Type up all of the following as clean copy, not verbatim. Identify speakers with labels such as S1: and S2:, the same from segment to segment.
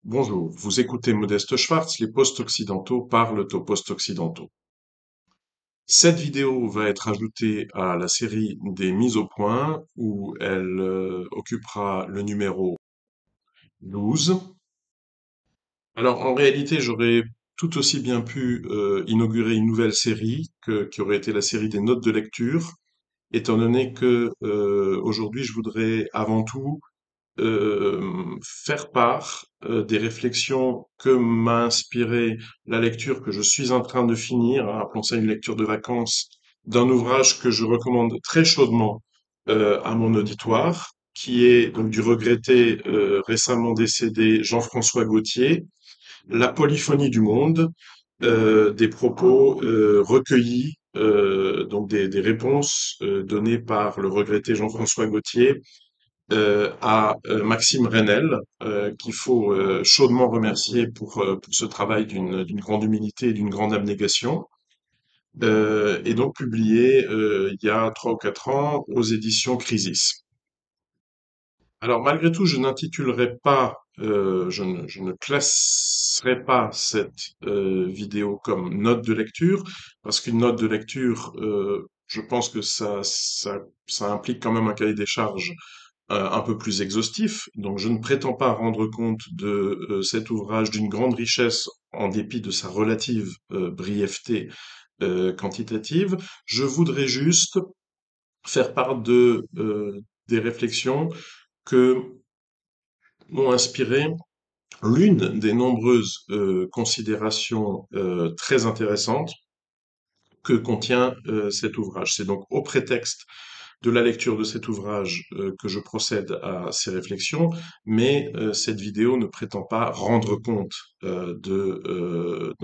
S1: Bonjour, vous écoutez Modeste Schwartz, les post-occidentaux parlent aux post-occidentaux. Cette vidéo va être ajoutée à la série des mises au point où elle occupera le numéro 12. Alors en réalité, j'aurais tout aussi bien pu inaugurer une nouvelle série qui aurait été la série des notes de lecture, étant donné que aujourd'hui je voudrais avant tout euh, faire part des réflexions que m'a inspiré la lecture que je suis en train de finir, hein, appelons ça une lecture de vacances, d'un ouvrage que je recommande très chaudement à mon auditoire, qui est donc du regretté récemment décédé Jean-François Gaultier, La polyphonie du monde, des propos recueillis, donc des réponses données par le regretté Jean-François Gaultier à Maxime Reynel, qu'il faut chaudement remercier pour ce travail d'une grande humilité et d'une grande abnégation, et donc publié il y a 3 ou 4 ans aux éditions Crisis. Alors malgré tout, je n'intitulerai pas, je ne classerai pas cette vidéo comme note de lecture, parce qu'une note de lecture, je pense que ça implique quand même un cahier des charges un peu plus exhaustif. Donc je ne prétends pas rendre compte de cet ouvrage d'une grande richesse en dépit de sa relative brièveté quantitative. Je voudrais juste faire part des réflexions que m'ont inspiré l'une des nombreuses considérations très intéressantes que contient cet ouvrage. C'est donc au prétexte de la lecture de cet ouvrage que je procède à ces réflexions, mais cette vidéo ne prétend pas rendre compte de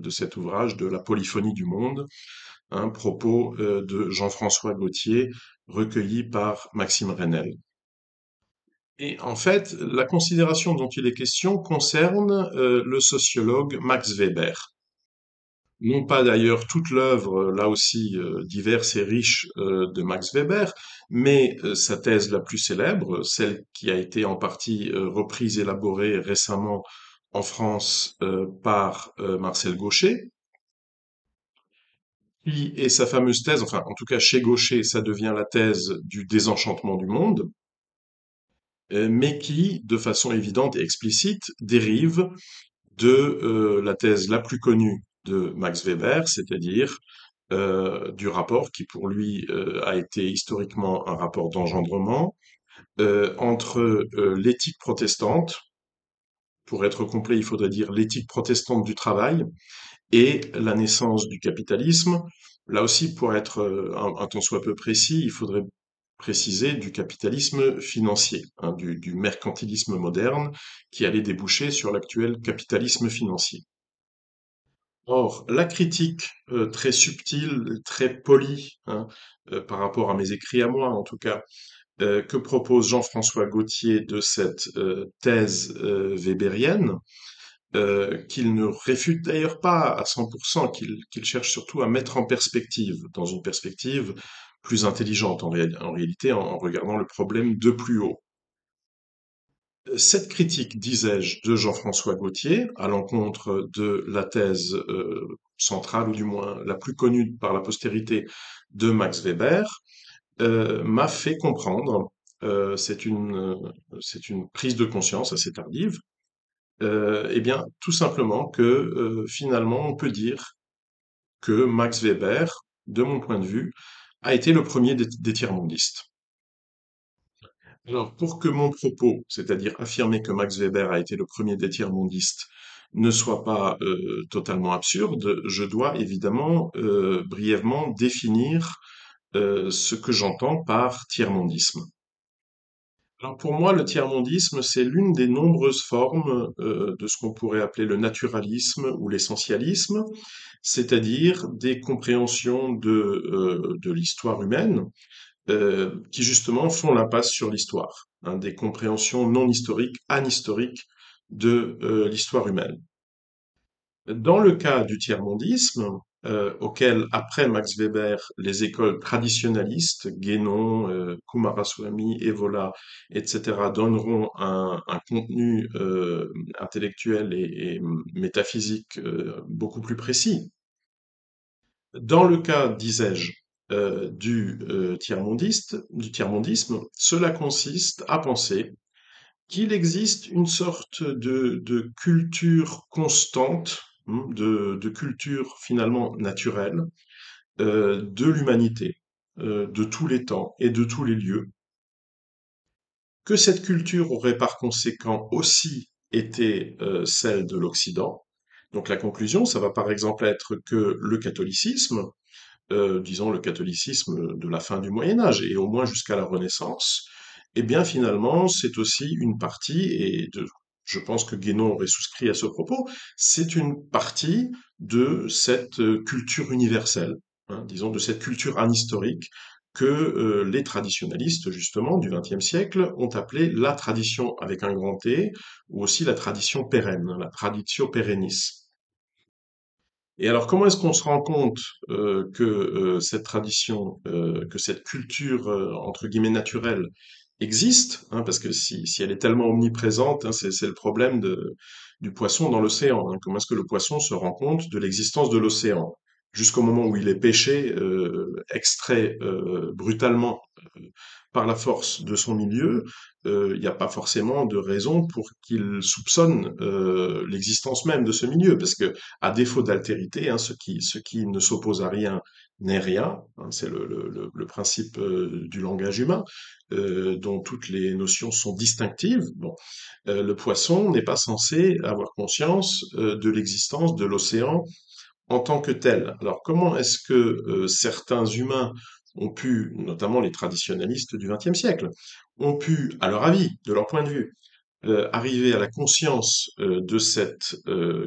S1: cet ouvrage, de la polyphonie du monde, un propos de Jean-François Gaultier, recueilli par Maxime Reynel. Et en fait, la considération dont il est question concerne le sociologue Max Weber. Non pas d'ailleurs toute l'œuvre, là aussi diverse et riche, de Max Weber, mais sa thèse la plus célèbre, celle qui a été en partie reprise, élaborée récemment en France par Marcel Gauchet, qui est sa fameuse thèse, enfin en tout cas chez Gauchet, ça devient la thèse du désenchantement du monde, mais qui, de façon évidente et explicite, dérive de la thèse la plus connue de Max Weber, c'est-à-dire du rapport qui pour lui a été historiquement un rapport d'engendrement entre l'éthique protestante, pour être complet il faudrait dire l'éthique protestante du travail, et la naissance du capitalisme. Là aussi, pour être un tant soit peu précis, il faudrait préciser du capitalisme financier, hein, du mercantilisme moderne qui allait déboucher sur l'actuel capitalisme financier. Or, la critique très subtile, très polie, hein, par rapport à mes écrits à moi en tout cas, que propose Jean-François Gaultier de cette thèse weberienne, qu'il ne réfute d'ailleurs pas à 100%, qu'il cherche surtout à mettre en perspective, dans une perspective plus intelligente en réalité, en regardant le problème de plus haut. Cette critique, disais-je, de Jean-François Gaultier, à l'encontre de la thèse centrale, ou du moins la plus connue par la postérité de Max Weber, m'a fait comprendre, c'est une prise de conscience assez tardive, eh bien, tout simplement que finalement, on peut dire que Max Weber, de mon point de vue, a été le premier des tiers-mondistes. Alors, pour que mon propos, c'est-à-dire affirmer que Max Weber a été le premier des tiers-mondistes, ne soit pas totalement absurde, je dois évidemment brièvement définir ce que j'entends par tiers-mondisme. Alors pour moi, le tiers-mondisme, c'est l'une des nombreuses formes de ce qu'on pourrait appeler le naturalisme ou l'essentialisme, c'est-à-dire des compréhensions de l'histoire humaine qui justement font l'impasse sur l'histoire, hein, des compréhensions non historiques, anhistoriques de l'histoire humaine. Dans le cas du tiers-mondisme, auquel, après Max Weber, les écoles traditionalistes, Guénon, Coomaraswamy, Evola, etc., donneront un contenu intellectuel et métaphysique beaucoup plus précis. Dans le cas, disais-je, du tiers-mondisme, cela consiste à penser qu'il existe une sorte de culture constante, de culture finalement naturelle, de l'humanité, de tous les temps et de tous les lieux, que cette culture aurait par conséquent aussi été celle de l'Occident. Donc la conclusion, ça va par exemple être que le catholicisme, disons le catholicisme de la fin du Moyen Âge et au moins jusqu'à la Renaissance, eh bien finalement c'est aussi une partie, je pense que Guénon aurait souscrit à ce propos, c'est une partie de cette culture universelle, disons de cette culture anhistorique que les traditionalistes justement du XXe siècle ont appelé la tradition avec un grand T, ou aussi la tradition pérenne, la traditio perennis. Et alors, comment est-ce qu'on se rend compte que cette tradition, que cette culture entre guillemets naturelle existe, hein, parce que si elle est tellement omniprésente, hein, c'est le problème du poisson dans l'océan. Hein. Comment est-ce que le poisson se rend compte de l'existence de l'océan? Jusqu'au moment où il est pêché, extrait brutalement euh, par la force de son milieu, il n'y a pas forcément de raison pour qu'il soupçonne l'existence même de ce milieu, parce que à défaut d'altérité, hein, ce qui ne s'oppose à rien n'est rien, hein, c'est le principe du langage humain, dont toutes les notions sont distinctives. Bon, le poisson n'est pas censé avoir conscience de l'existence de l'océan en tant que tel. Alors comment est-ce que certains humains ont pu, notamment les traditionalistes du XXe siècle, ont pu, à leur avis, de leur point de vue, arriver à la conscience de cette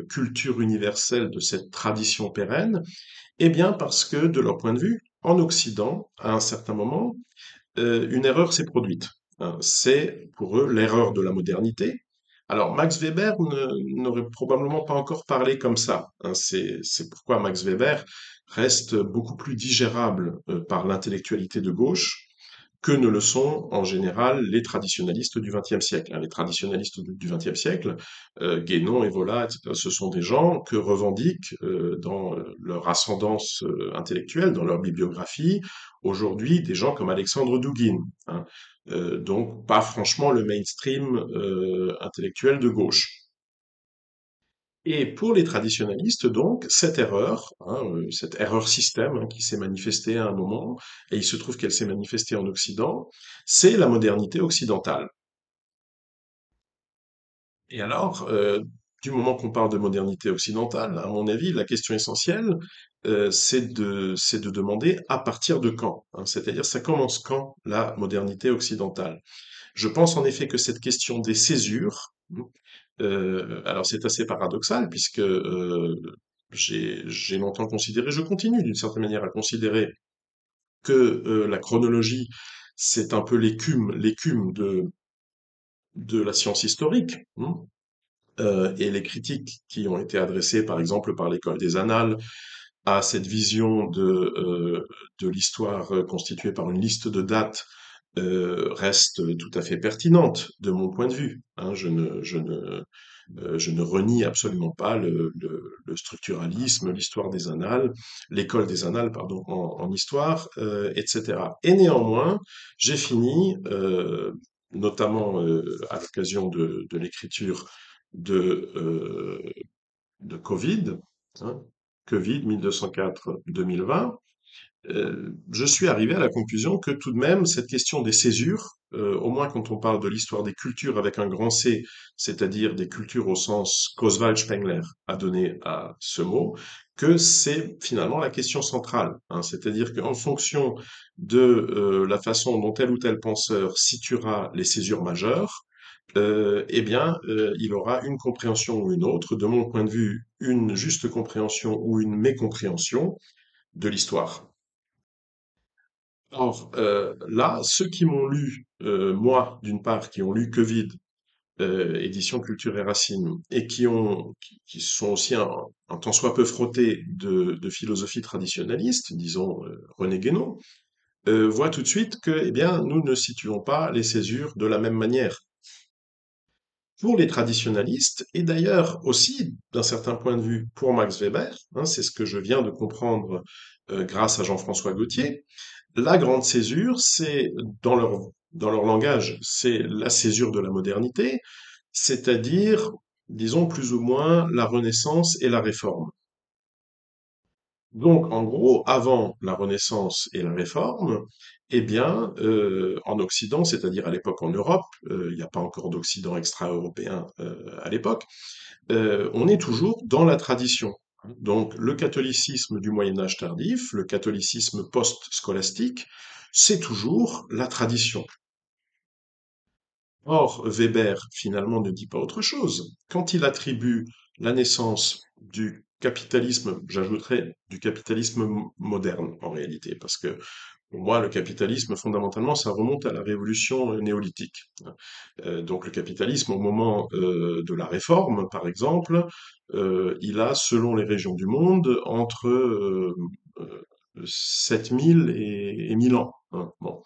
S1: culture universelle, de cette tradition pérenne? Eh bien parce que, de leur point de vue, en Occident, à un certain moment, une erreur s'est produite. Hein. C'est pour eux l'erreur de la modernité. Alors Max Weber n'aurait probablement pas encore parlé comme ça. Hein. C'est pourquoi Max Weber reste beaucoup plus digérable par l'intellectualité de gauche que ne le sont en général les traditionalistes du XXe siècle. Hein. Les traditionalistes du XXe siècle, Guénon, Evola, etc., ce sont des gens que revendiquent dans leur ascendance intellectuelle, dans leur bibliographie, aujourd'hui des gens comme Alexandre Douguine. Hein. Donc pas franchement le mainstream intellectuel de gauche. Et pour les traditionalistes, donc, cette erreur système hein, qui s'est manifestée à un moment, et il se trouve qu'elle s'est manifestée en Occident, c'est la modernité occidentale. Et alors, du moment qu'on parle de modernité occidentale, à mon avis, la question essentielle, c'est de demander à partir de quand, hein, c'est-à-dire ça commence quand la modernité occidentale. Je pense en effet que cette question des césures, alors c'est assez paradoxal puisque j'ai longtemps considéré, je continue d'une certaine manière à considérer que la chronologie, c'est un peu l'écume de la science historique. Et les critiques qui ont été adressées, par exemple, par l'école des Annales, à cette vision de l'histoire constituée par une liste de dates reste tout à fait pertinente de mon point de vue. Hein. Je ne renie absolument pas le structuralisme, l'histoire des annales, l'école des annales, pardon, en histoire, etc. Et néanmoins, j'ai fini, notamment à l'occasion de l'écriture de, euh, de Covid, hein, Covid 1204-2020, je suis arrivé à la conclusion que tout de même, cette question des césures, au moins quand on parle de l'histoire des cultures avec un grand C, c'est-à-dire des cultures au sens qu'Oswald Spengler a donné à ce mot, que c'est finalement la question centrale. Hein. C'est-à-dire qu'en fonction de la façon dont tel ou tel penseur situera les césures majeures, eh bien, il aura une compréhension ou une autre, de mon point de vue, une juste compréhension ou une mécompréhension de l'histoire. Or, là, ceux qui m'ont lu, moi, d'une part, qui ont lu Covid, édition Culture et Racines, et qui sont aussi un tant soit peu frottés de philosophie traditionnaliste, disons René Guénon, voient tout de suite que, eh bien, nous ne situons pas les césures de la même manière. Pour les traditionalistes, et d'ailleurs aussi, d'un certain point de vue, pour Max Weber, hein, c'est ce que je viens de comprendre grâce à Jean-François Gaultier, la grande césure, c'est, dans leur langage, c'est la césure de la modernité, c'est-à-dire, disons, plus ou moins la Renaissance et la Réforme. Donc, en gros, avant la Renaissance et la Réforme, eh bien, en Occident, c'est-à-dire à l'époque en Europe, il n'y a pas encore d'Occident extra-européen à l'époque, on est toujours dans la tradition. Donc, le catholicisme du Moyen Âge tardif, le catholicisme post-scolastique, c'est toujours la tradition. Or, Weber, finalement, ne dit pas autre chose. Quand il attribue la naissance du capitalisme, j'ajouterais du capitalisme moderne, en réalité, parce que pour moi, le capitalisme, fondamentalement, ça remonte à la révolution néolithique. Donc le capitalisme, au moment de la Réforme, par exemple, il a, selon les régions du monde, entre 7000 et 1000 ans, hein. Bon.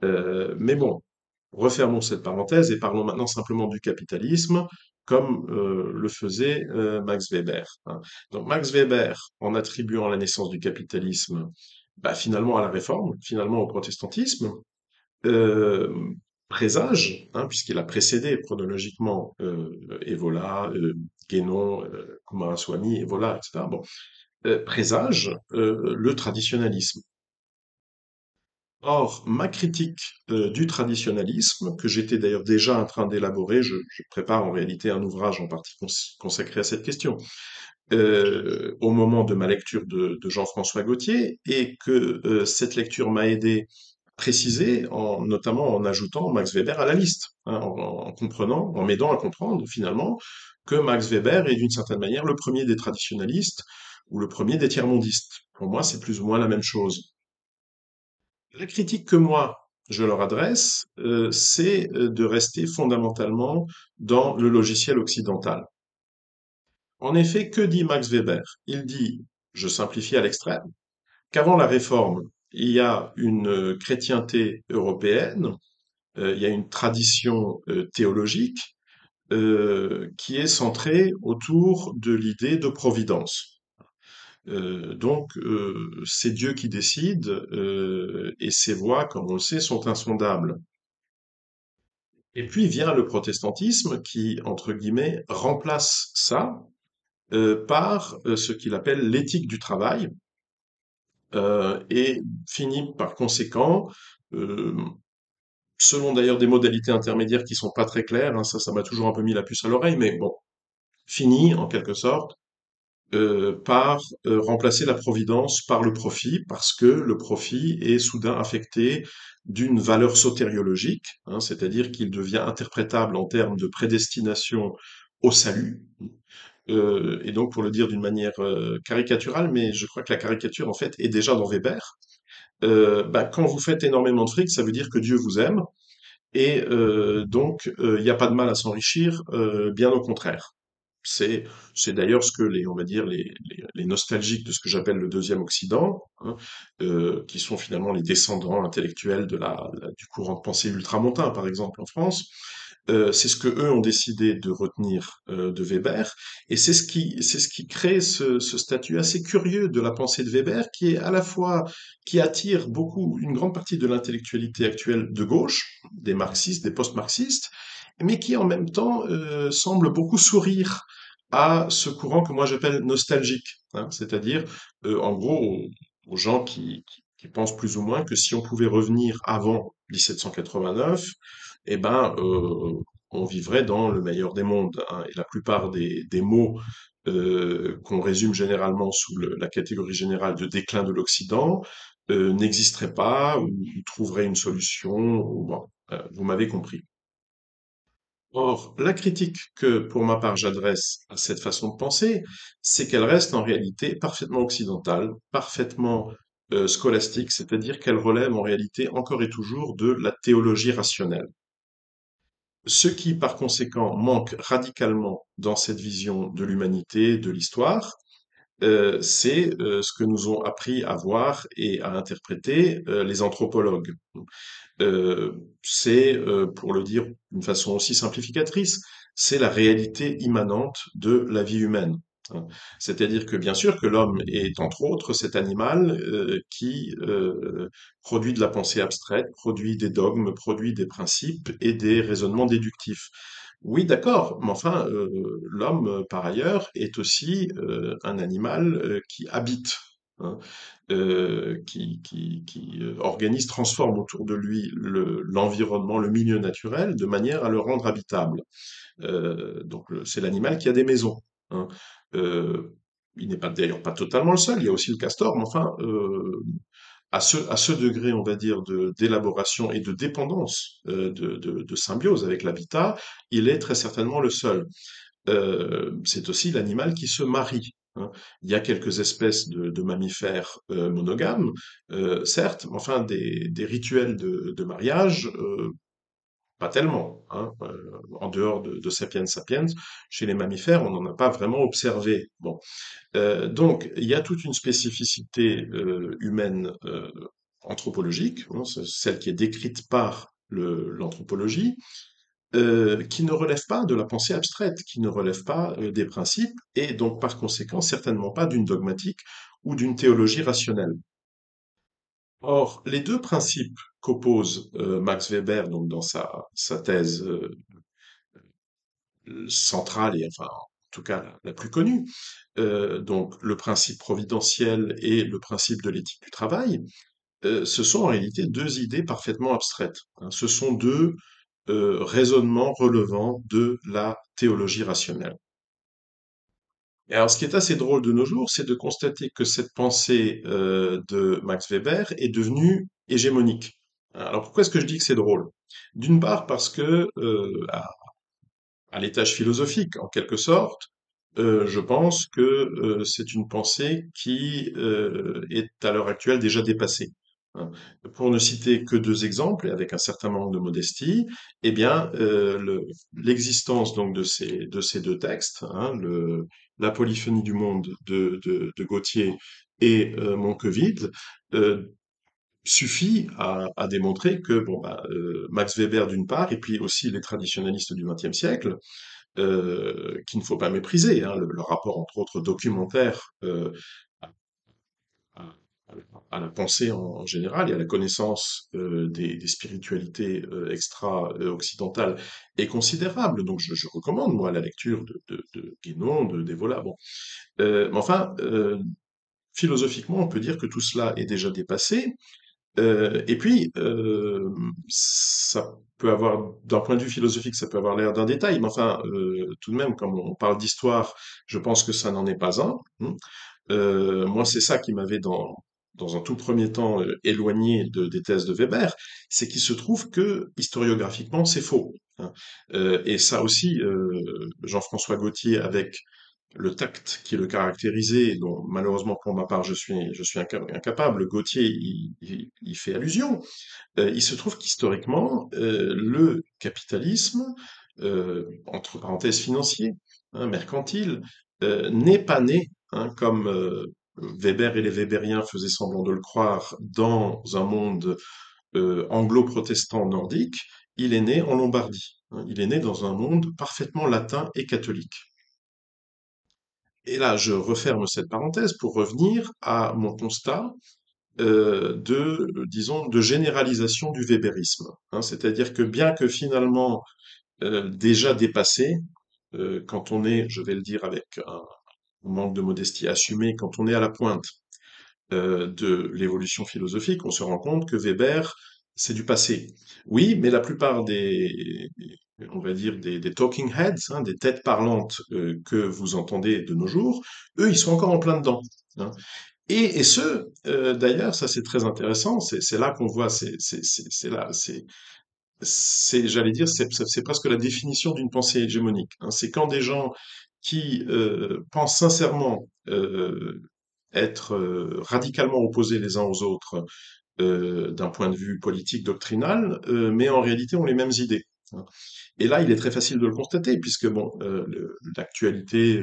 S1: Mais bon, refermons cette parenthèse et parlons maintenant simplement du capitalisme, comme le faisait Max Weber, hein. Donc Max Weber, en attribuant la naissance du capitalisme, bah, finalement à la Réforme, finalement au protestantisme, euh, présage, hein, puisqu'il a précédé chronologiquement Evola, Guénon, Coomaraswamy, Evola, etc. Bon, présage le traditionnalisme. Or, ma critique du traditionnalisme, que j'étais d'ailleurs déjà en train d'élaborer, je prépare en réalité un ouvrage en partie consacré à cette question, au moment de ma lecture de Jean-François Gaultier, et que cette lecture m'a aidé à préciser, notamment en ajoutant Max Weber à la liste, hein, en comprenant, en m'aidant à comprendre finalement que Max Weber est d'une certaine manière le premier des traditionalistes ou le premier des tiers-mondistes. Pour moi, c'est plus ou moins la même chose. La critique que moi, je leur adresse, c'est de rester fondamentalement dans le logiciel occidental. En effet, que dit Max Weber? Il dit, je simplifie à l'extrême, qu'avant la Réforme, il y a une chrétienté européenne, il y a une tradition théologique qui est centrée autour de l'idée de providence. C'est Dieu qui décide et ses voies, comme on le sait, sont insondables. Et puis vient le protestantisme qui, entre guillemets, remplace ça par ce qu'il appelle l'éthique du travail et finit par conséquent, euh, selon d'ailleurs des modalités intermédiaires qui sont pas très claires, hein, ça m'a toujours un peu mis la puce à l'oreille, mais bon, finit en quelque sorte par remplacer la providence par le profit, parce que le profit est soudain affecté d'une valeur sotériologique, hein, c'est-à-dire qu'il devient interprétable en termes de prédestination au salut. Et donc, pour le dire d'une manière caricaturale, mais je crois que la caricature, en fait, est déjà dans Weber, bah, quand vous faites énormément de fric, ça veut dire que Dieu vous aime, et il n'y a pas de mal à s'enrichir, bien au contraire. C'est, c'est d'ailleurs ce que on va dire, les nostalgiques de ce que j'appelle le deuxième Occident, hein, qui sont finalement les descendants intellectuels du courant de pensée ultramontain, par exemple, en France. C'est ce que eux ont décidé de retenir de Weber, et c'est ce qui crée ce statut assez curieux de la pensée de Weber, qui est à la fois qui attire beaucoup une grande partie de l'intellectualité actuelle de gauche, des marxistes, des post-marxistes, mais qui en même temps semble beaucoup sourire à ce courant que moi j'appelle nostalgique, hein, c'est-à-dire en gros aux gens qui pensent plus ou moins que si on pouvait revenir avant 1789, eh ben on vivrait dans le meilleur des mondes, hein, et la plupart des mots qu'on résume généralement sous la catégorie générale de déclin de l'Occident n'existeraient pas ou trouveraient une solution. Bon, vous m'avez compris. Or, la critique que, pour ma part, j'adresse à cette façon de penser, c'est qu'elle reste en réalité parfaitement occidentale, parfaitement scolastique, c'est-à-dire qu'elle relève en réalité encore et toujours de la théologie rationnelle. Ce qui, par conséquent, manque radicalement dans cette vision de l'humanité, de l'histoire, c'est ce que nous ont appris à voir et à interpréter les anthropologues. Euh, c'est, pour le dire d'une façon aussi simplificatrice, c'est la réalité immanente de la vie humaine, hein. C'est-à-dire que bien sûr que l'homme est entre autres cet animal qui produit de la pensée abstraite, produit des dogmes, produit des principes et des raisonnements déductifs. Oui, d'accord, mais enfin, l'homme, par ailleurs, est aussi un animal qui habite, hein, qui organise, transforme autour de lui l'environnement, le milieu naturel, de manière à le rendre habitable. Donc c'est l'animal qui a des maisons, hein. Euh, il n'est pas d'ailleurs pas totalement le seul, il y a aussi le castor, mais enfin, à ce degré, on va dire, d'élaboration et de dépendance, de symbiose avec l'habitat, il est très certainement le seul. C'est aussi l'animal qui se marie, hein. Il y a quelques espèces de mammifères monogames, certes, mais enfin des rituels de mariage, pas tellement, hein. En dehors de Sapiens sapiens, chez les mammifères, on n'en a pas vraiment observé. Bon, donc il y a toute une spécificité humaine anthropologique, hein, c'est celle qui est décrite par l'anthropologie, qui ne relève pas de la pensée abstraite, qui ne relève pas des principes, et donc par conséquent certainement pas d'une dogmatique ou d'une théologie rationnelle. Or, les deux principes qu'oppose Max Weber donc dans sa thèse centrale et enfin en tout cas la plus connue, donc le principe providentiel et le principe de l'éthique du travail, ce sont en réalité deux idées parfaitement abstraites, hein. Ce sont deux raisonnements relevant de la théologie rationnelle. Et alors, ce qui est assez drôle de nos jours, c'est de constater que cette pensée de Max Weber est devenue hégémonique. Alors, pourquoi est-ce que je dis que c'est drôle? D'une part, parce que à l'étage philosophique, en quelque sorte, je pense que c'est une pensée qui est à l'heure actuelle déjà dépassée, hein. Pour ne citer que deux exemples, et avec un certain manque de modestie, eh bien, l'existence donc de ces deux textes, hein, la polyphonie du monde de Gautier et Mon que vide, euh, suffit à démontrer que bon, bah, Max Weber d'une part, et puis aussi les traditionalistes du XXe siècle, qu'il ne faut pas mépriser, hein, le rapport entre autres documentaire à, à la pensée en général et à la connaissance des spiritualités extra-occidentales est considérable. Donc je recommande moi la lecture de Guénon, d'Evola. Bon, mais enfin, philosophiquement, on peut dire que tout cela est déjà dépassé. Et puis, ça peut avoir, d'un point de vue philosophique, ça peut avoir l'air d'un détail, mais enfin, tout de même, comme on parle d'histoire, je pense que ça n'en est pas un, hein. Moi, c'est ça qui m'avait, dans un tout premier temps, éloigné des thèses de Weber, c'est qu'il se trouve que, historiographiquement, c'est faux, hein. Et ça aussi, Jean-François Gaultier, avec le tact qui le caractérisait, dont malheureusement pour ma part je suis incapable, Gautier il fait allusion. Il se trouve qu'historiquement, le capitalisme, entre parenthèses financier, hein, mercantile, n'est pas né, hein, comme Weber et les Weberiens faisaient semblant de le croire, dans un monde anglo-protestant nordique. Il est né en Lombardie, hein. Il est né dans un monde parfaitement latin et catholique. Et là, je referme cette parenthèse pour revenir à mon constat disons, de généralisation du Weberisme, hein. C'est-à-dire que bien que finalement déjà dépassé, quand on est, je vais le dire avec un manque de modestie assumé, quand on est à la pointe de l'évolution philosophique, on se rend compte que Weber, c'est du passé. Oui, mais la plupart on va dire, des talking heads, hein, des têtes parlantes que vous entendez de nos jours, eux, ils sont encore en plein dedans, hein. Et ce, d'ailleurs, ça c'est très intéressant, c'est là qu'on voit, c'est là, j'allais dire, c'est presque la définition d'une pensée hégémonique, hein. C'est quand des gens qui pensent sincèrement être radicalement opposés les uns aux autres d'un point de vue politique doctrinal, mais en réalité ont les mêmes idées. hein. Et là, il est très facile de le constater, puisque bon, l'actualité,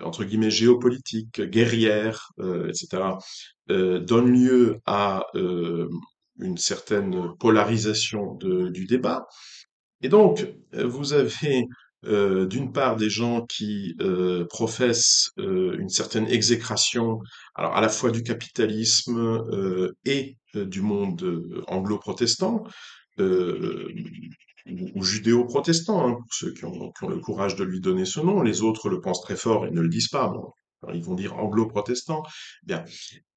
S1: entre guillemets, géopolitique, guerrière, etc., donne lieu à une certaine polarisation du débat. Et donc, vous avez d'une part des gens qui professent une certaine exécration, alors à la fois du capitalisme et du monde anglo-protestant, euh, ou judéo-protestant, hein, pour ceux qui ont le courage de lui donner ce nom. Les autres le pensent très fort et ne le disent pas. Bon, alors ils vont dire anglo-protestant. Bien,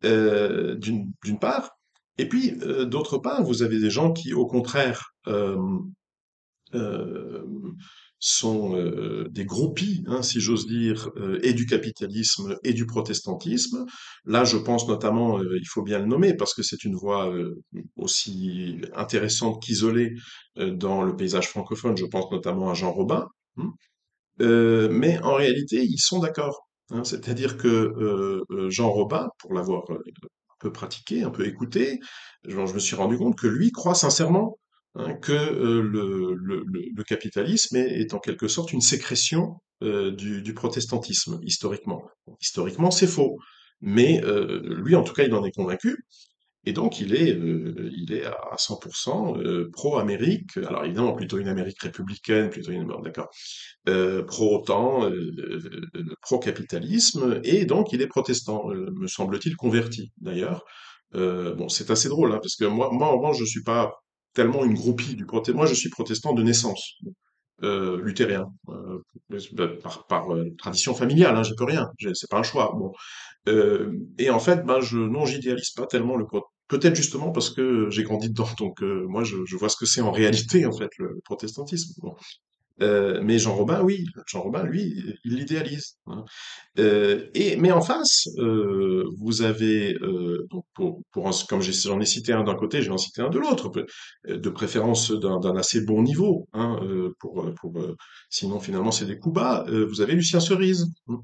S1: d'une part. Et puis, d'autre part, vous avez des gens qui, au contraire, euh, sont des groupies, hein, si j'ose dire, et du capitalisme et du protestantisme. Là, je pense notamment, il faut bien le nommer, parce que c'est une voix aussi intéressante qu'isolée dans le paysage francophone, je pense notamment à Jean Robin, hein. Mais en réalité, ils sont d'accord, hein. C'est-à-dire que Jean Robin, pour l'avoir un peu pratiqué, un peu écouté, je me suis rendu compte que lui croit sincèrement, hein, que le capitalisme est en quelque sorte une sécrétion du protestantisme, historiquement. Bon, historiquement, c'est faux. Mais lui, en tout cas, il en est convaincu. Et donc, il est à 100% pro-Amérique. Alors, évidemment, plutôt une Amérique républicaine, plutôt une... Bon, d'accord, pro-OTAN, pro-capitalisme, et donc il est protestant, me semble-t-il converti d'ailleurs. Bon, c'est assez drôle, hein, parce que moi en revanche, je suis pas tellement une groupie du protestant. Moi, je suis protestant de naissance, luthérien, par tradition familiale, hein, j'y peux rien, c'est pas un choix. Bon, et en fait, ben non, j'idéalise pas tellement peut-être justement parce que j'ai grandi dedans, donc moi, je vois ce que c'est en réalité, en fait, le protestantisme. Bon. Mais Jean Robin, oui, Jean Robin, lui, il l'idéalise, hein. Mais en face, vous avez donc comme j'en ai cité un d'un côté, je vais en citer un de l'autre, de préférence d'un assez bon niveau, hein, sinon finalement c'est des coups bas. Vous avez Lucien Cerise, hein,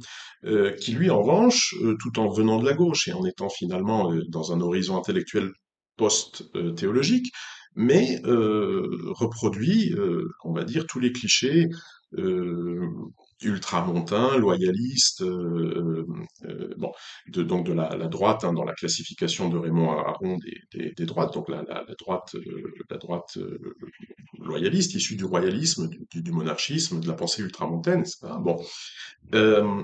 S1: qui lui en revanche, tout en venant de la gauche et en étant finalement dans un horizon intellectuel post-théologique, mais reproduit, on va dire, tous les clichés euh, ultramontains, loyalistes, bon, donc de la droite, hein, dans la classification de Raymond Aron des droites, donc la droite loyaliste, issue du royalisme, du monarchisme, de la pensée ultramontaine, etc. Bon, euh,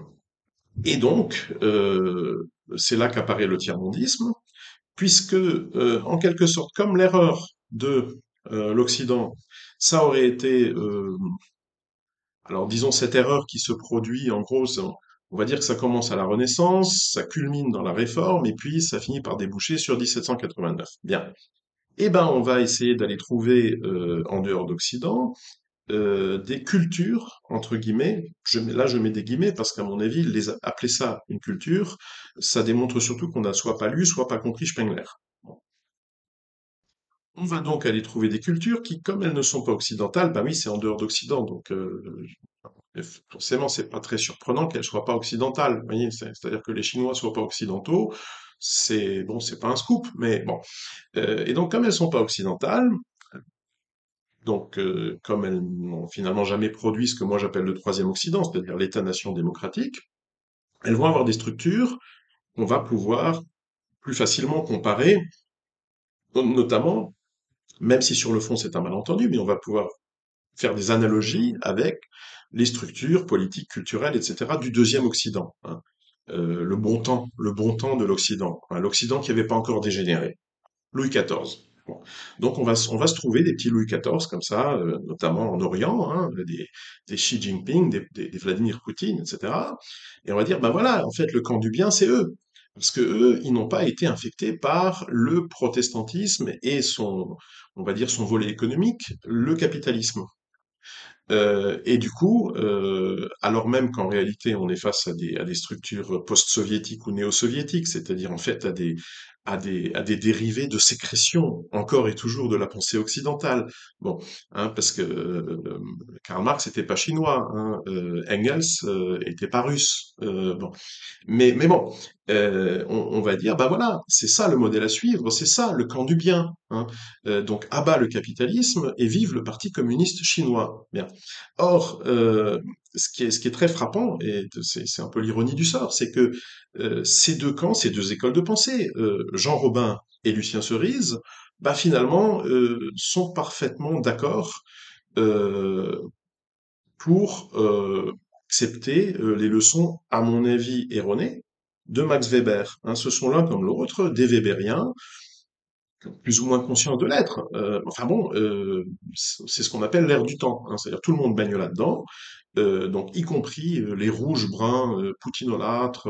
S1: et donc, c'est là qu'apparaît le tiers-mondisme, puisque, en quelque sorte, comme l'erreur de l'Occident, ça aurait été, alors disons cette erreur qui se produit, en gros, on va dire que ça commence à la Renaissance, ça culmine dans la Réforme, et puis ça finit par déboucher sur 1789. Bien. Eh ben, on va essayer d'aller trouver, en dehors d'Occident, des cultures, entre guillemets, là je mets des guillemets parce qu'à mon avis, appeler ça une culture, ça démontre surtout qu'on n'a soit pas lu, soit pas compris Spengler. Bon. On va donc aller trouver des cultures qui, comme elles ne sont pas occidentales, bah oui, c'est en dehors d'Occident, donc forcément, c'est pas très surprenant qu'elles soient pas occidentales. Vous voyez, c'est-à-dire que les Chinois soient pas occidentaux, c'est bon, c'est pas un scoop, mais bon. Et donc, comme elles sont pas occidentales, donc comme elles n'ont finalement jamais produit ce que moi j'appelle le troisième Occident, c'est-à-dire l'État-nation démocratique, elles vont avoir des structures qu'on va pouvoir plus facilement comparer, notamment, même si sur le fond c'est un malentendu, mais on va pouvoir faire des analogies avec les structures politiques, culturelles, etc. du deuxième Occident, hein. Le bon temps de l'Occident, hein, l'Occident qui n'avait pas encore dégénéré, Louis XIV. Bon. Donc on va se trouver des petits Louis XIV comme ça, notamment en Orient, hein, des Xi Jinping, des Vladimir Poutine, etc. Et on va dire, ben voilà, en fait, le camp du bien, c'est eux. Parce que eux, ils n'ont pas été infectés par le protestantisme et on va dire, son volet économique, le capitalisme. Et du coup, alors même qu'en réalité on est face à des structures post-soviétiques ou néo-soviétiques, c'est-à-dire en fait à des dérivés de sécrétion, encore et toujours de la pensée occidentale. Bon, hein, parce que Karl Marx n'était pas chinois, hein, Engels était pas russe. Bon, mais bon, on va dire, bah voilà, c'est ça le modèle à suivre, c'est ça le camp du bien, hein. Donc abat le capitalisme et vive le Parti communiste chinois. Bien. Or, ce qui est très frappant, et c'est un peu l'ironie du sort, c'est que ces deux camps, ces deux écoles de pensée, Jean Robin et Lucien Cerise, bah finalement, sont parfaitement d'accord euh, pour accepter les leçons, à mon avis erronées, de Max Weber. Hein, ce sont l'un comme l'autre des Weberiens, plus ou moins conscients de l'être. Enfin bon, c'est ce qu'on appelle l'ère du temps. Hein, c'est-à-dire tout le monde baigne là-dedans, donc y compris les rouges, bruns, poutinolâtres,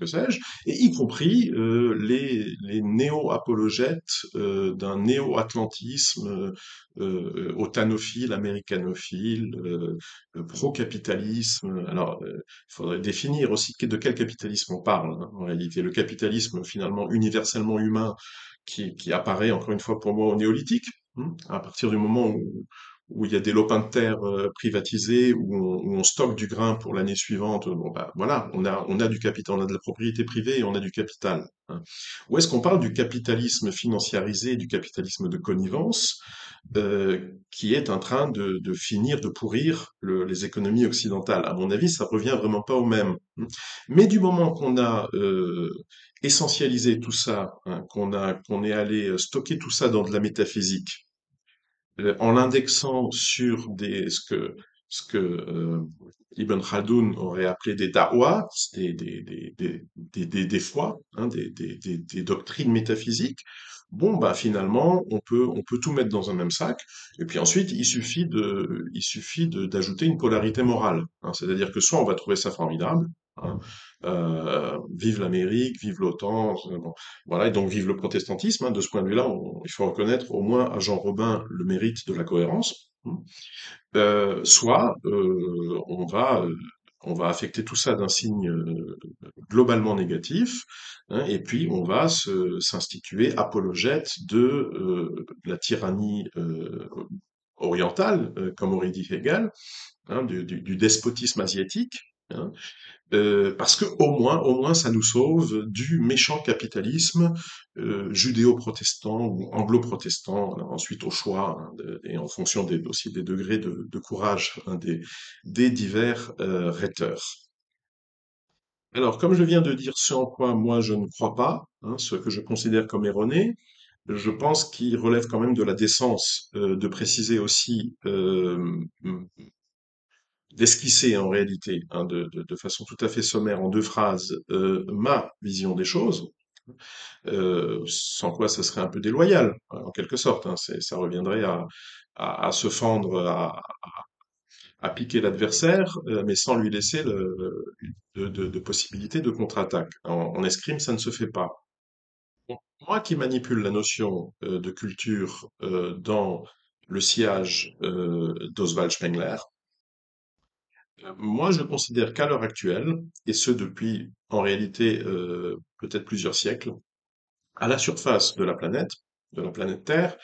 S1: que sais-je, et y compris les néo-apologètes d'un néo-atlantisme authanophile, américanophile, pro-capitalisme. Alors, il faudrait définir aussi de quel capitalisme on parle, hein, en réalité. Le capitalisme finalement universellement humain qui apparaît encore une fois pour moi au néolithique, à partir du moment où il y a des lopins de terre privatisés, où on stocke du grain pour l'année suivante, bon bah voilà, on a du capital, on a de la propriété privée et on a du capital. Hein. Ou est-ce qu'on parle du capitalisme financiarisé, du capitalisme de connivence, qui est en train de finir de pourrir les économies occidentales? À mon avis, ça revient vraiment pas au même. Mais du moment qu'on a essentialisé tout ça, hein, qu'on est allé stocker tout ça dans de la métaphysique, en l'indexant sur ce que Ibn Khaldoun aurait appelé des da'wat, des foi, hein, des doctrines métaphysiques, bon, bah, finalement, on peut tout mettre dans un même sac, et puis ensuite, il suffit d'ajouter une polarité morale, hein, c'est-à-dire que soit on va trouver ça formidable, hein, vive l'Amérique, vive l'OTAN, bon, voilà, et donc vive le protestantisme. Hein, de ce point de vue-là, il faut reconnaître au moins à Jean Robin le mérite de la cohérence. Soit on va affecter tout ça d'un signe globalement négatif, hein, et puis on va s'instituer apologète de la tyrannie orientale, comme aurait dit Hegel, hein, du despotisme asiatique. Hein, parce que au moins, ça nous sauve du méchant capitalisme judéo-protestant ou anglo-protestant, alors ensuite au choix, hein, et en fonction aussi des degrés de courage, hein, des divers rhéteurs. Alors, comme je viens de dire ce en quoi moi je ne crois pas, hein, ce que je considère comme erroné, je pense qu'il relève quand même de la décence de préciser aussi d'esquisser en réalité, hein, de façon tout à fait sommaire en deux phrases, ma vision des choses, sans quoi ça serait un peu déloyal, en quelque sorte. Hein, ça reviendrait à se fendre, à piquer l'adversaire, mais sans lui laisser de possibilité de contre-attaque. En escrime, ça ne se fait pas. Bon, moi qui manipule la notion de culture dans le sillage d'Oswald Spengler, moi, je considère qu'à l'heure actuelle, et ce depuis en réalité peut-être plusieurs siècles, à la surface de la planète Terre,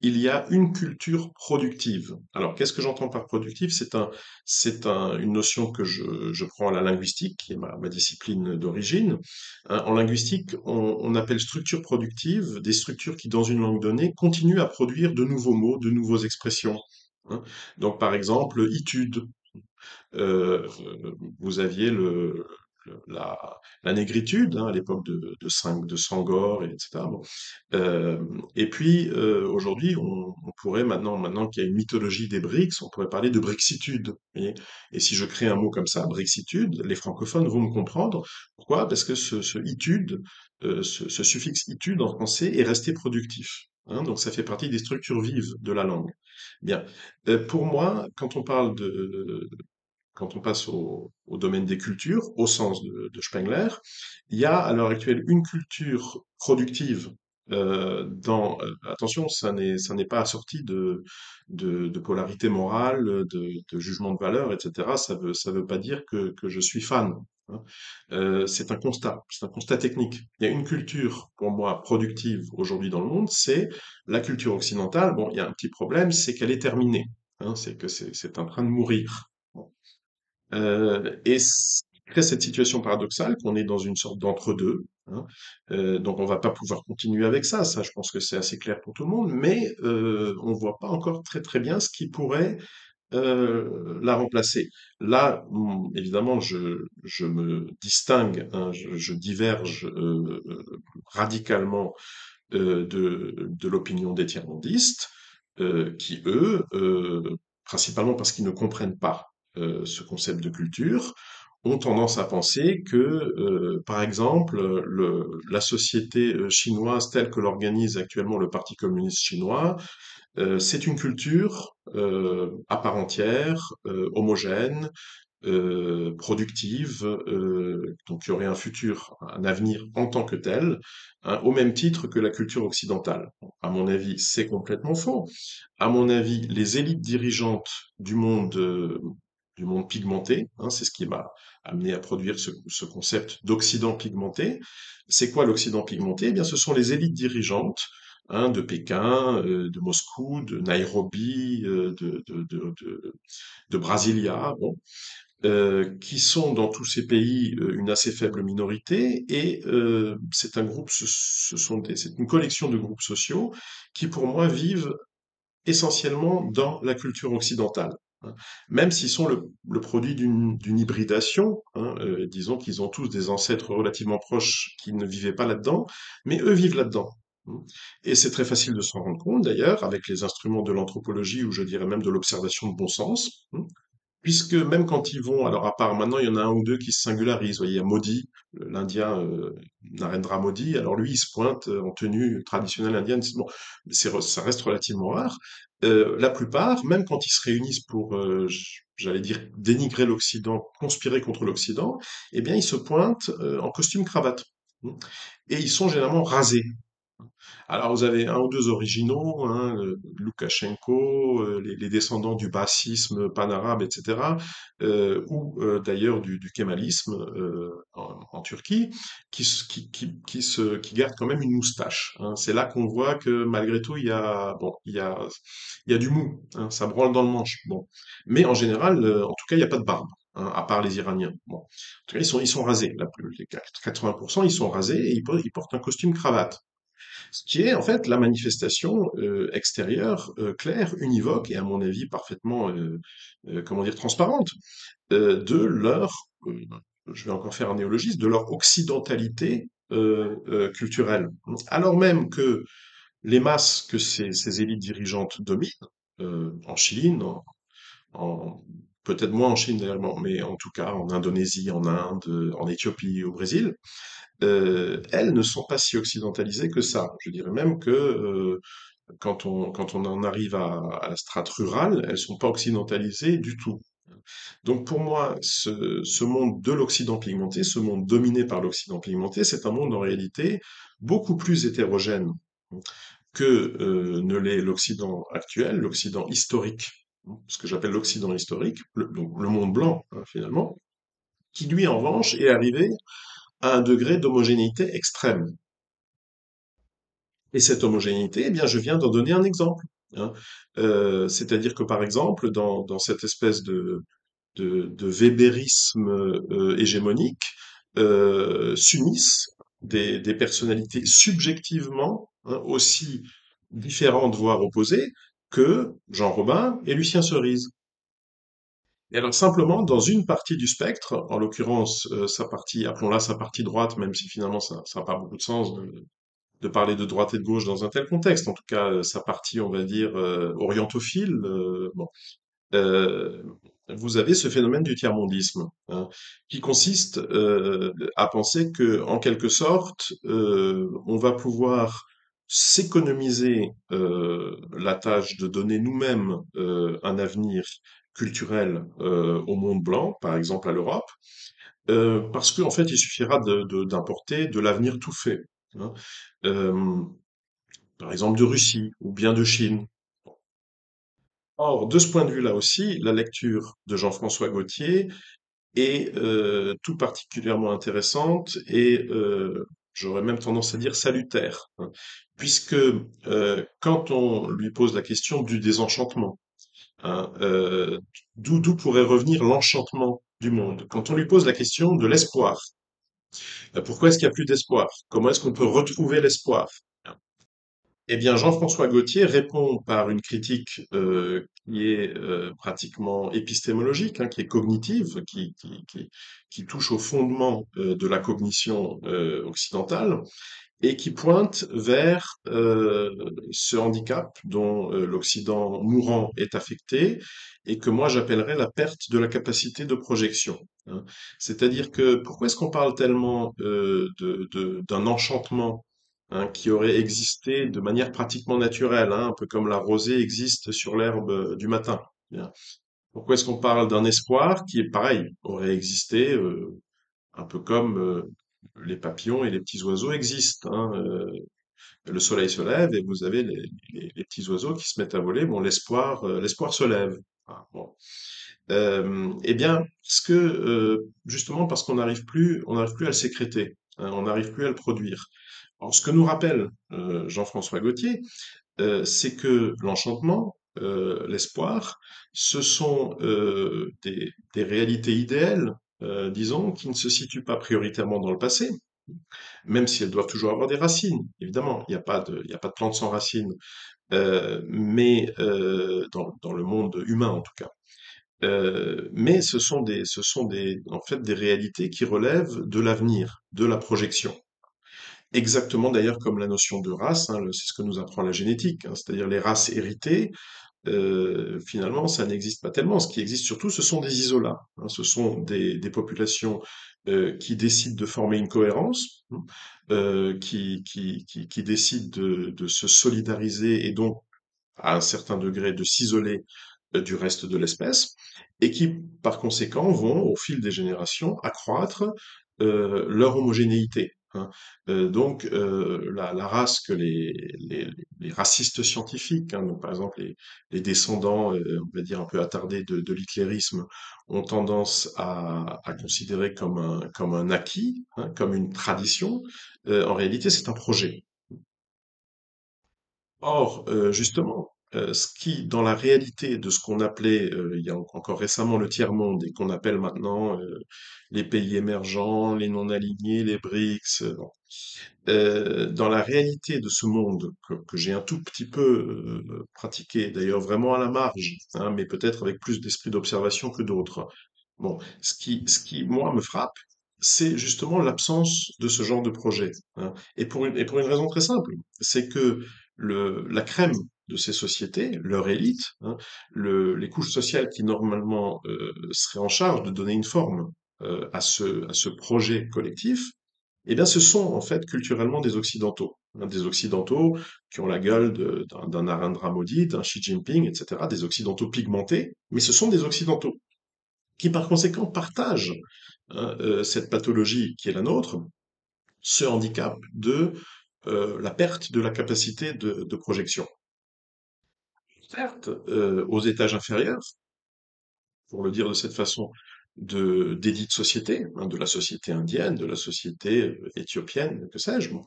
S1: il y a une culture productive. Alors, qu'est-ce que j'entends par productive? Une notion que je prends à la linguistique, qui est ma discipline d'origine. Hein, en linguistique, on appelle structure productive des structures qui, dans une langue donnée, continuent à produire de nouveaux mots, de nouvelles expressions. Hein. Donc, par exemple, étude, euh, vous aviez la négritude, hein, à l'époque de Sangor, etc. Bon. Euh, et puis aujourd'hui, on pourrait maintenant qu'il y a une mythologie des BRICS, on pourrait parler de brexitude. Vous voyez. Et si je crée un mot comme ça, brexitude, les francophones vont me comprendre. Pourquoi? Parce que ce itude, ce suffixe itude en français est resté productif. Hein, donc ça fait partie des structures vives de la langue. Bien. Pour moi, quand on passe au domaine des cultures, au sens de Spengler, il y a à l'heure actuelle une culture productive attention, ça n'est pas assorti de polarité morale, de jugement de valeur, etc. Ça veut pas dire que je suis fan. hein. C'est un constat technique. Il y a une culture, pour moi, productive aujourd'hui dans le monde, c'est la culture occidentale. Bon, il y a un petit problème, c'est qu'elle est terminée, hein, c'est que c'est en train de mourir. Bon. Et ce qui crée cette situation paradoxale qu'on est dans une sorte d'entre-deux, hein. Donc on va pas pouvoir continuer avec ça je pense que c'est assez clair pour tout le monde, mais on voit pas encore très très bien ce qui pourrait la remplacer. Là, évidemment, je me distingue, hein, je diverge radicalement de l'opinion des tiers-mondistes, qui, eux, principalement parce qu'ils ne comprennent pas ce concept de culture, ont tendance à penser que, par exemple, la société chinoise telle que l'organise actuellement le Parti communiste chinois, c'est une culture à part entière, homogène, productive, donc qui aurait un futur, un avenir en tant que tel, hein, au même titre que la culture occidentale. Bon, à mon avis, c'est complètement faux. À mon avis, les élites dirigeantes du monde pigmenté, hein, c'est ce qui m'a amené à produire ce concept d'Occident pigmenté. C'est quoi l'Occident pigmenté? Eh bien, ce sont les élites dirigeantes, hein, de Pékin, de Moscou, de Nairobi, de Brasilia, bon, qui sont dans tous ces pays une assez faible minorité, et c'est un groupe, c'est une collection de groupes sociaux qui, pour moi, vivent essentiellement dans la culture occidentale, hein. Même s'ils sont le produit d'une hybridation, hein, disons qu'ils ont tous des ancêtres relativement proches qui ne vivaient pas là-dedans, mais eux vivent là-dedans, hein. Et c'est très facile de s'en rendre compte d'ailleurs avec les instruments de l'anthropologie, ou je dirais même de l'observation de bon sens, hein. Puisque même quand ils vont, alors à part maintenant, il y en a un ou deux qui se singularisent. Vous voyez, il y a Modi, l'Indien Narendra Modi. Alors lui, il se pointe en tenue traditionnelle indienne. Bon, mais ça reste relativement rare. La plupart, même quand ils se réunissent pour, j'allais dire, dénigrer l'Occident, conspirer contre l'Occident, eh bien, ils se pointent en costume cravate. Et ils sont généralement rasés. Alors vous avez un ou deux originaux, hein, Loukachenko, les descendants du bassisme panarabe, etc., ou d'ailleurs du kémalisme en Turquie, qui gardent quand même une moustache, hein. C'est là qu'on voit que malgré tout, bon, il y a du mou, hein, ça branle dans le manche. Bon. Mais en général, en tout cas, il n'y a pas de barbe, hein, à part les Iraniens. Bon. En tout cas, ils sont rasés. Les 80%, ils sont rasés et ils portent un costume cravate. Ce qui est en fait la manifestation extérieure, claire, univoque et à mon avis parfaitement, comment dire, transparente de leur, je vais encore faire un néologisme, de leur occidentalité culturelle. Alors même que les masses que ces élites dirigeantes dominent, en Chine, peut-être moins en Chine d'ailleurs, mais en tout cas en Indonésie, en Inde, en Éthiopie, au Brésil, elles ne sont pas si occidentalisées que ça. Je dirais même que quand on en arrive à la strate rurale, elles sont pas occidentalisées du tout. Donc pour moi, ce monde de l'Occident pigmenté, ce monde dominé par l'Occident pigmenté, c'est un monde en réalité beaucoup plus hétérogène que ne l'est l'Occident actuel, l'Occident historique, ce que j'appelle l'Occident historique, donc le monde blanc, hein, finalement, qui lui en revanche est arrivé à un degré d'homogénéité extrême. Et cette homogénéité, eh bien, je viens d'en donner un exemple, hein. C'est-à-dire que, par exemple, dans cette espèce de Weberisme hégémonique, s'unissent des personnalités subjectivement, hein, aussi différentes, voire opposées, que Jean Robin et Lucien Cerise. Et alors simplement, dans une partie du spectre, en l'occurrence sa partie, appelons-la sa partie droite, même si finalement ça n'a pas beaucoup de sens de parler de droite et de gauche dans un tel contexte. En tout cas, sa partie, on va dire, orientophile, bon, euh, vous avez ce phénomène du tiers-mondisme, hein, qui consiste à penser que, en quelque sorte, on va pouvoir s'économiser la tâche de donner nous-mêmes un avenir culturel au monde blanc, par exemple à l'Europe, parce qu'en fait, il suffira d'importer de l'avenir tout fait, hein. Euh, Par exemple de Russie ou bien de Chine. Or, de ce point de vue-là aussi, la lecture de Jean-François Gaultier et tout particulièrement intéressante et j'aurais même tendance à dire salutaire, hein, puisque quand on lui pose la question du désenchantement, hein, d'où pourrait revenir l'enchantement du monde, quand on lui pose la question de l'espoir, pourquoi est-ce qu'il n'y a plus d'espoir? Comment est-ce qu'on peut retrouver l'espoir? Eh bien, Jean-François Gaultier répond par une critique qui est pratiquement épistémologique, hein, qui est cognitive, qui touche au fondement de la cognition occidentale, et qui pointe vers ce handicap dont l'Occident mourant est affecté, et que moi j'appellerais la perte de la capacité de projection, hein. C'est-à-dire que pourquoi est-ce qu'on parle tellement d'un enchantement, hein, qui aurait existé de manière pratiquement naturelle, hein, un peu comme la rosée existe sur l'herbe du matin. Bien. Pourquoi est-ce qu'on parle d'un espoir qui est pareil, aurait existé un peu comme les papillons et les petits oiseaux existent, hein, le soleil se lève et vous avez les petits oiseaux qui se mettent à voler. Bon, l'espoir se lève. Ah, bon. Eh bien, justement parce on n'arrive plus à le sécréter, hein, on n'arrive plus à le produire. Alors, ce que nous rappelle Jean-François Gaultier, c'est que l'enchantement, l'espoir, ce sont des réalités idéales, disons, qui ne se situent pas prioritairement dans le passé, même si elles doivent toujours avoir des racines. Évidemment, il y a pas de plante sans racines, mais dans le monde humain en tout cas. Mais ce sont en fait, des réalités qui relèvent de l'avenir, de la projection. Exactement d'ailleurs comme la notion de race, hein, c'est ce que nous apprend la génétique, hein, c'est-à-dire les races héritées. Finalement, ça n'existe pas tellement. Ce qui existe surtout, ce sont des isolats, hein. Ce sont des populations qui décident de former une cohérence, hein, qui décident de se solidariser et donc, à un certain degré, de s'isoler du reste de l'espèce, et qui, par conséquent, vont, au fil des générations, accroître leur homogénéité, hein. Donc, la race que les racistes scientifiques, hein, donc par exemple les descendants, on va dire un peu attardés de l'hitlérisme, ont tendance à considérer comme un acquis, hein, comme une tradition, en réalité c'est un projet. Or, justement, ce qui, dans la réalité de ce qu'on appelait, il y a encore récemment le tiers-monde et qu'on appelle maintenant les pays émergents, les non-alignés, les BRICS, bon. Dans la réalité de ce monde que j'ai un tout petit peu pratiqué, d'ailleurs vraiment à la marge, hein, mais peut-être avec plus d'esprit d'observation que d'autres. Bon, ce qui, moi, me frappe, c'est justement l'absence de ce genre de projet, hein. Et pour une raison très simple, c'est que la crème de ces sociétés, leur élite, hein, les couches sociales qui normalement seraient en charge de donner une forme à ce projet collectif, eh bien, ce sont en fait culturellement des Occidentaux, hein, des Occidentaux qui ont la gueule d'un Narendra Modi, d'un Xi Jinping, etc., des Occidentaux pigmentés, mais ce sont des Occidentaux qui par conséquent partagent, hein, cette pathologie qui est la nôtre, ce handicap de la perte de la capacité de projection. Certes, aux étages inférieurs, pour le dire de cette façon, d'édites sociétés, hein, de la société indienne, de la société éthiopienne, que sais-je, bon,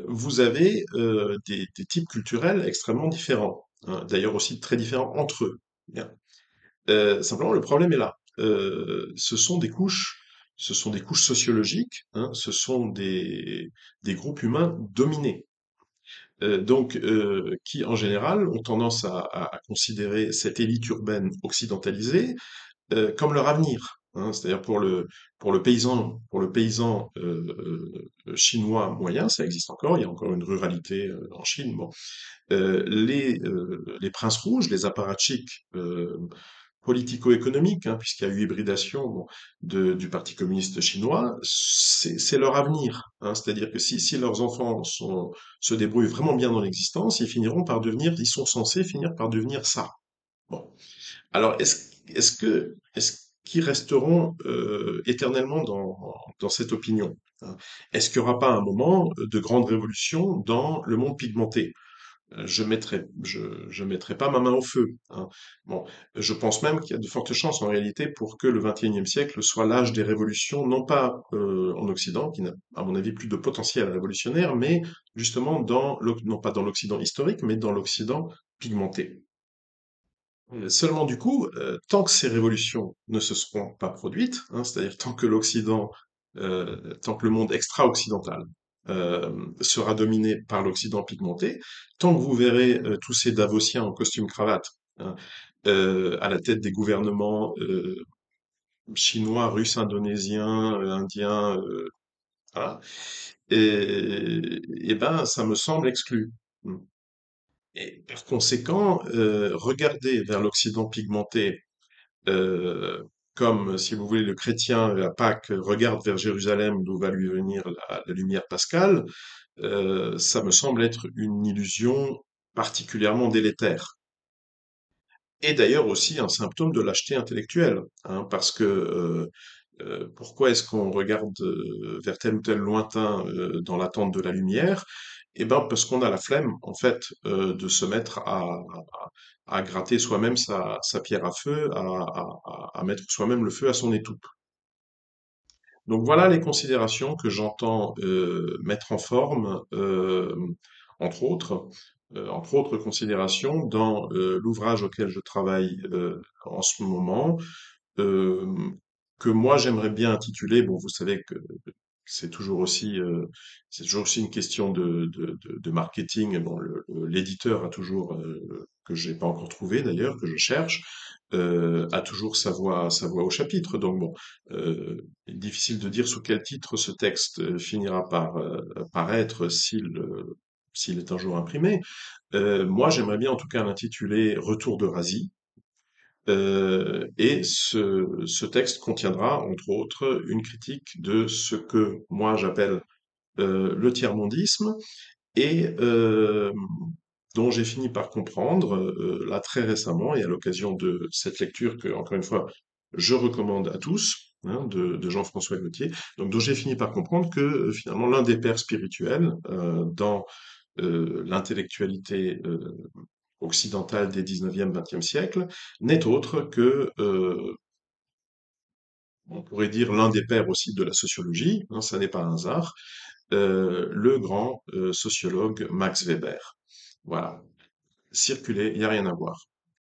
S1: vous avez des types culturels extrêmement différents, hein, d'ailleurs aussi très différents entre eux. Bien. Simplement, le problème est là. Ce sont des couches sociologiques, hein, ce sont des groupes humains dominés. Qui en général ont tendance à considérer cette élite urbaine occidentalisée comme leur avenir, hein. C'est-à-dire pour le paysan chinois moyen, ça existe encore, il y a encore une ruralité en Chine. Bon, les princes rouges, les apparatchiks politico-économiques, hein, puisqu'il y a eu hybridation bon, du Parti communiste chinois, c'est leur avenir, hein. C'est-à-dire que si leurs enfants se débrouillent vraiment bien dans l'existence, ils sont censés finir par devenir ça. Bon. Alors, est-ce qu'ils resteront éternellement dans cette opinion, hein? Est-ce qu'il n'y aura pas un moment de grande révolution dans le monde pigmenté? je mettrai pas ma main au feu, hein. Bon, je pense même qu'il y a de fortes chances en réalité pour que le XXIe siècle soit l'âge des révolutions, non pas en Occident, qui n'a à mon avis plus de potentiel révolutionnaire, mais justement non pas dans l'Occident historique, mais dans l'Occident pigmenté. Seulement du coup, tant que ces révolutions ne se seront pas produites, hein, c'est-à-dire tant que le monde extra-occidental sera dominé par l'Occident pigmenté, tant que vous verrez tous ces Davosiens en costume-cravate, hein, à la tête des gouvernements chinois, russes, indonésiens, indiens, voilà, et ben ça me semble exclu. Et par conséquent, regarder vers l'Occident pigmenté euh, comme, si vous voulez, le chrétien à Pâques regarde vers Jérusalem d'où va lui venir la lumière pascale, ça me semble être une illusion particulièrement délétère. Et d'ailleurs aussi un symptôme de lâcheté intellectuelle, hein, parce que pourquoi est-ce qu'on regarde vers tel ou tel lointain dans l'attente de la lumière? Eh ben parce qu'on a la flemme, en fait, de se mettre à gratter soi-même sa pierre à feu, à mettre soi-même le feu à son étoupe. Donc voilà les considérations que j'entends mettre en forme, entre autres, entre autres considérations, dans l'ouvrage auquel je travaille en ce moment, euh, que moi j'aimerais bien intituler, bon vous savez que c'est toujours aussi, c'est toujours aussi une question de marketing. Bon, l'éditeur a toujours, que j'ai pas encore trouvé d'ailleurs, que je cherche, a toujours sa voix au chapitre. Donc bon, il est difficile de dire sous quel titre ce texte finira par paraître s'il est un jour imprimé. Moi, j'aimerais bien en tout cas l'intituler Retour de Razi. Et ce texte contiendra, entre autres, une critique de ce que moi j'appelle le tiers-mondisme et dont j'ai fini par comprendre, là très récemment, et à l'occasion de cette lecture que, encore une fois, je recommande à tous, hein, de Jean-François Gaultier, donc dont j'ai fini par comprendre que finalement l'un des pères spirituels dans l'intellectualité occidentale des 19e, 20e siècles n'est autre que on pourrait dire l'un des pères aussi de la sociologie, hein, ça n'est pas un hasard, le grand sociologue Max Weber. Voilà. Circuler, il n'y a rien à voir.